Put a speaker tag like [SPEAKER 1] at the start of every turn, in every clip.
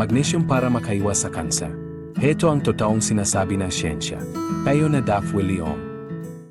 [SPEAKER 1] Magnesium para makaiwas sa kanser. Heto ang totoong sinasabi ng siyensya. Kayo na Daph William.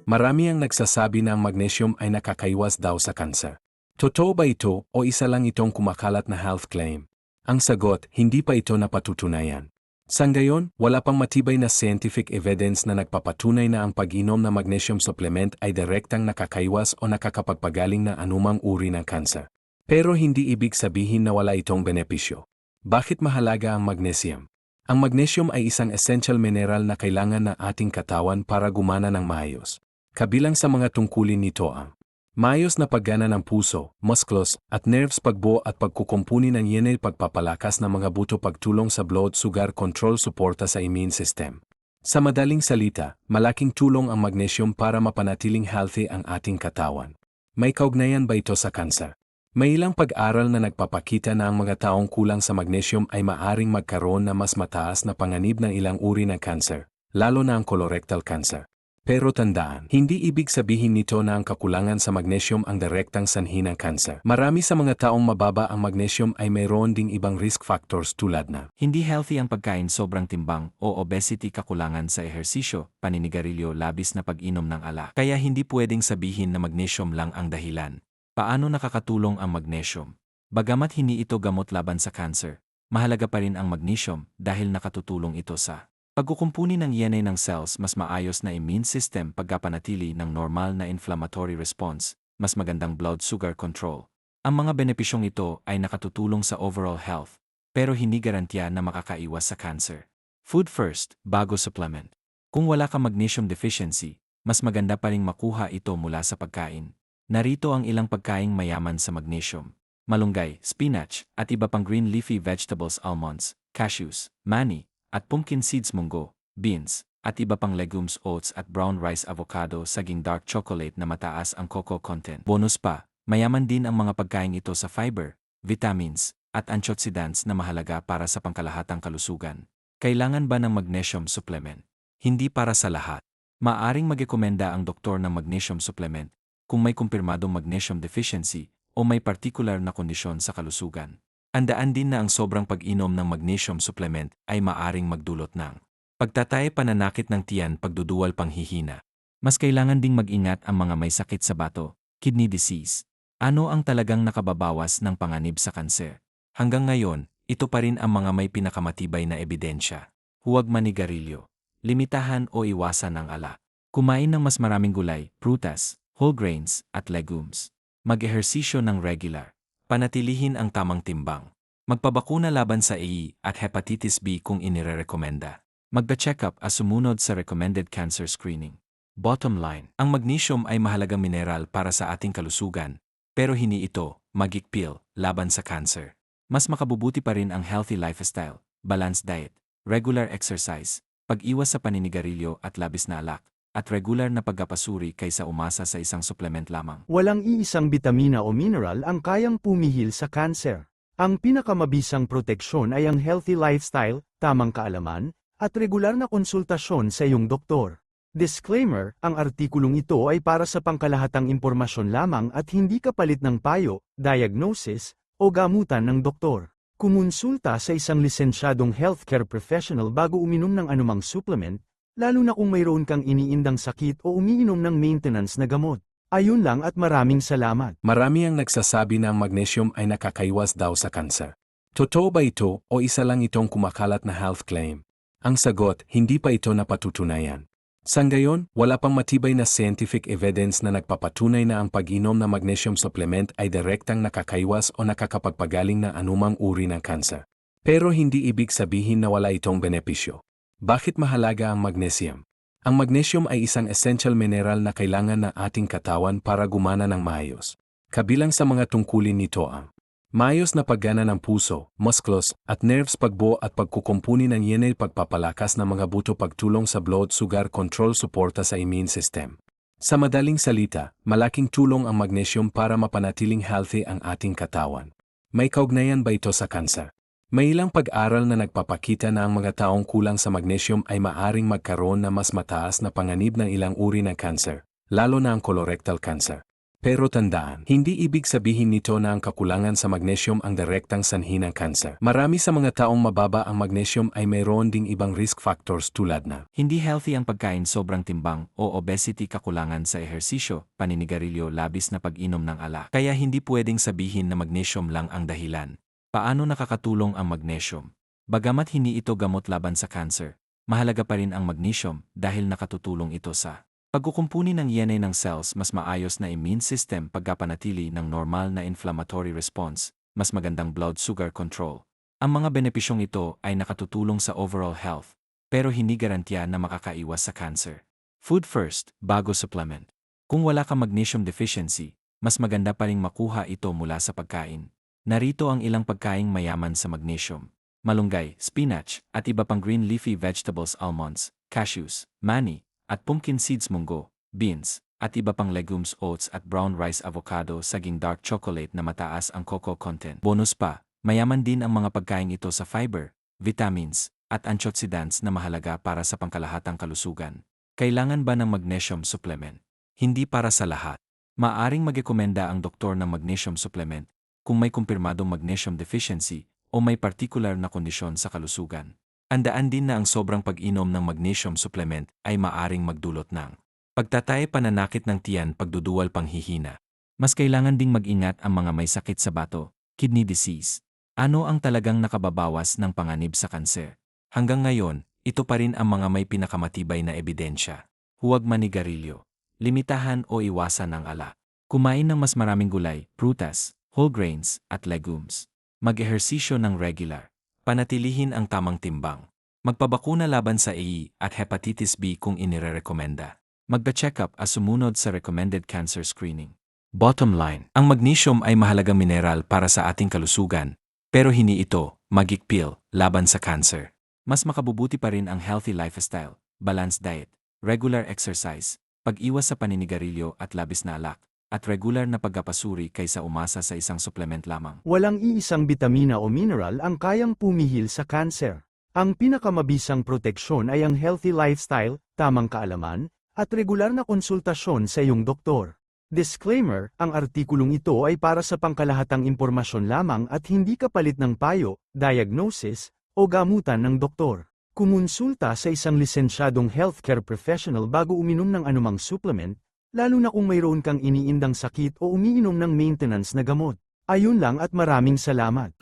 [SPEAKER 1] Marami ang nagsasabi na ang magnesium ay nakakaiwas daw sa kanser. Totoo ba ito o isa lang itong kumakalat na health claim? Ang sagot, hindi pa ito napatutunayan. Sa ngayon, wala pang matibay na scientific evidence na nagpapatunay na ang pag-inom ng magnesium supplement ay direktang nakakaiwas o nakakapagpagaling ng anumang uri ng kanser. Pero hindi ibig sabihin na wala itong benepisyo. Bakit mahalaga ang magnesium? Ang magnesium ay isang essential mineral na kailangan ng ating katawan para gumana ng maayos. Kabilang sa mga tungkulin nito ang maayos na paggana ng puso, muscles, at nerves, pagbuo at pagkukumpuni ng yenay, pagpapalakas ng mga buto, pagtulong sa blood sugar control, suporta sa immune system. Sa madaling salita, malaking tulong ang magnesium para mapanatiling healthy ang ating katawan. May kaugnayan ba ito sa kanser? May ilang pag-aral na nagpapakita na ang mga taong kulang sa magnesium ay maaring magkaroon na mas mataas na panganib ng ilang uri ng kanser, lalo na ang colorectal cancer. Pero tandaan, hindi ibig sabihin nito na ang kakulangan sa magnesium ang direktang sanhi ng kanser. Marami sa mga taong mababa ang magnesium ay mayroon ding ibang risk factors tulad na
[SPEAKER 2] hindi healthy ang pagkain, sobrang timbang o obesity, kakulangan sa ehersisyo, paninigarilyo, labis na pag-inom ng alak. Kaya hindi pwedeng sabihin na magnesium lang ang dahilan. Paano nakakatulong ang magnesium? Bagamat hindi ito gamot laban sa cancer, mahalaga pa rin ang magnesium dahil nakatutulong ito sa pagkukumpuni ng yenay ng cells, mas maayos na immune system, pagkapanatili ng normal na inflammatory response, mas magandang blood sugar control. Ang mga benepisyong ito ay nakatutulong sa overall health, pero hindi garantiya na makakaiwas sa cancer. Food first, bago supplement. Kung wala kang magnesium deficiency, mas maganda pa ring makuha ito mula sa pagkain. Narito ang ilang pagkaing mayaman sa magnesium: malunggay, spinach, at iba pang green leafy vegetables, almonds, cashews, mani, at pumpkin seeds, munggo, beans, at iba pang legumes, oats at brown rice, avocado, saging, dark chocolate na mataas ang cocoa content. Bonus pa, mayaman din ang mga pagkain ito sa fiber, vitamins, at antioxidants na mahalaga para sa pangkalahatang kalusugan. Kailangan ba ng magnesium supplement? Hindi para sa lahat. Maaring magrekomenda ang doktor ng magnesium supplement kung may kumpirmadong magnesium deficiency o may particular na kondisyon sa kalusugan. Andaan din na ang sobrang pag-inom ng magnesium supplement ay maaring magdulot ng pagtatay, pananakit ng tiyan, pagduduwal, panghihina. Mas kailangan ding mag-ingat ang mga may sakit sa bato, kidney disease. Ano ang talagang nakababawas ng panganib sa kanser? Hanggang ngayon, ito pa rin ang mga may pinakamatibay na ebidensya. Huwag manigarilyo. Limitahan o iwasan ang alak. Kumain ng mas maraming gulay, prutas, whole grains, at legumes. Mag-ehersisyo ng regular. Panatilihin ang tamang timbang. Magpabakuna laban sa AE at hepatitis B kung inirerekomenda. Magpa-check up as sumunod sa recommended cancer screening. Bottom line, ang magnesium ay mahalagang mineral para sa ating kalusugan, pero hindi ito magic pill laban sa cancer. Mas makabubuti pa rin ang healthy lifestyle, balanced diet, regular exercise, pag-iwas sa paninigarilyo at labis na alak, at regular na pagpapasuri kaysa umasa sa isang supplement lamang.
[SPEAKER 3] Walang iisang bitamina o mineral ang kayang pumihil sa kanser. Ang pinakamabisang proteksyon ay ang healthy lifestyle, tamang kaalaman, at regular na konsultasyon sa iyong doktor. Disclaimer, ang artikulong ito ay para sa pangkalahatang impormasyon lamang at hindi kapalit ng payo, diagnosis, o gamutan ng doktor. Kumonsulta sa isang lisensyadong healthcare professional bago uminom ng anumang supplement, lalo na kung mayroon kang iniindang sakit o umiinom ng maintenance na gamot. Ayun lang at maraming salamat.
[SPEAKER 1] marami ang nagsasabi na ang magnesium ay nakakaiwas daw sa kanser. Totoo ba ito o isa lang itong kumakalat na health claim? Ang sagot, hindi pa ito napatutunayan. Sa ngayon, wala pang matibay na scientific evidence na nagpapatunay na ang pag-inom ng magnesium supplement ay direktang nakakaiwas o nakakapagpagaling ng anumang uri ng kanser. Pero hindi ibig sabihin na wala itong benepisyo. Bakit mahalaga ang magnesium? Ang magnesium ay isang essential mineral na kailangan ng ating katawan para gumana ng maayos. Kabilang sa mga tungkulin nito ang maayos na paggana ng puso, muscles, at nerves, pagbuo at pagkukumpuni ng yenay, pagpapalakas ng mga buto, pagtulong sa blood sugar control, suporta sa immune system. Sa madaling salita, malaking tulong ang magnesium para mapanatiling healthy ang ating katawan. May kaugnayan ba ito sa kanser? May ilang pag-aral na nagpapakita na ang mga taong kulang sa magnesium ay maaring magkaroon na mas mataas na panganib ng ilang uri ng cancer, lalo na ang colorectal cancer. Pero tandaan, hindi ibig sabihin nito na ang kakulangan sa magnesium ang direktang sanhi ng kanser. Marami sa mga taong mababa ang magnesium ay mayroon ding ibang risk factors tulad na
[SPEAKER 2] Hindi healthy ang pagkain sobrang timbang o obesity, kakulangan sa ehersisyo, paninigarilyo, labis na pag-inom ng alak. Kaya hindi pwedeng sabihin na magnesium lang ang dahilan. Paano nakakatulong ang magnesium? Bagamat hindi ito gamot laban sa cancer, mahalaga pa rin ang magnesium dahil nakatutulong ito sa pagkukumpuni ng DNA ng cells, mas maayos na immune system, pagkapanatili ng normal na inflammatory response, mas magandang blood sugar control. Ang mga benepisyong ito ay nakatutulong sa overall health, pero hindi garantiya na makakaiwas sa cancer. Food first, bago supplement. Kung wala kang magnesium deficiency, mas maganda pa ring makuha ito mula sa pagkain. Narito ang ilang pagkaing mayaman sa magnesium: malunggay, spinach, at iba pang green leafy vegetables, almonds, cashews, mani, at pumpkin seeds, munggo, beans, at iba pang legumes, oats at brown rice, avocado, saging, dark chocolate na mataas ang cocoa content. Bonus pa, mayaman din ang mga pagkain ito sa fiber, vitamins, at antioxidants na mahalaga para sa pangkalahatang kalusugan. Kailangan ba ng magnesium supplement? Hindi para sa lahat. Maaring magrekomenda ang doktor ng magnesium supplement kung may kumpirmadong magnesium deficiency o may particular na kondisyon sa kalusugan. Andaan din na ang sobrang pag-inom ng magnesium supplement ay maaring magdulot ng pagtatay, pananakit ng tiyan, pagduduwal, panghihina. Mas kailangan ding mag-ingat ang mga may sakit sa bato, kidney disease. Ano ang talagang nakababawas ng panganib sa kanser? Hanggang ngayon, ito pa rin ang mga may pinakamatibay na ebidensya. Huwag manigarilyo. Limitahan o iwasan ang alak. Kumain ng mas maraming gulay, prutas, whole grains, at legumes. Mag-ehersisyo ng regular. Panatilihin ang tamang timbang. Magpabakuna laban sa AE at hepatitis B kung inirerekomenda. Magpa-check-up as sumunod sa recommended cancer screening. Bottom line, ang magnesium ay mahalagang mineral para sa ating kalusugan, pero hindi ito magic pill laban sa cancer. Mas makabubuti pa rin ang healthy lifestyle, balanced diet, regular exercise, pag-iwas sa paninigarilyo at labis na alak, at regular na pagkapasuri kaysa umasa sa isang supplement lamang.
[SPEAKER 3] Walang iisang bitamina o mineral ang kayang pumihil sa kanser. Ang pinakamabisang proteksyon ay ang healthy lifestyle, tamang kaalaman, at regular na konsultasyon sa iyong doktor. Disclaimer, ang artikulong ito ay para sa pangkalahatang impormasyon lamang at hindi kapalit ng payo, diagnosis, o gamutan ng doktor. Kumonsulta sa isang lisensyadong healthcare professional bago uminom ng anumang supplement, lalo na kung mayroon kang iniindang sakit o umiinom ng maintenance na gamot. Ayun lang at maraming salamat.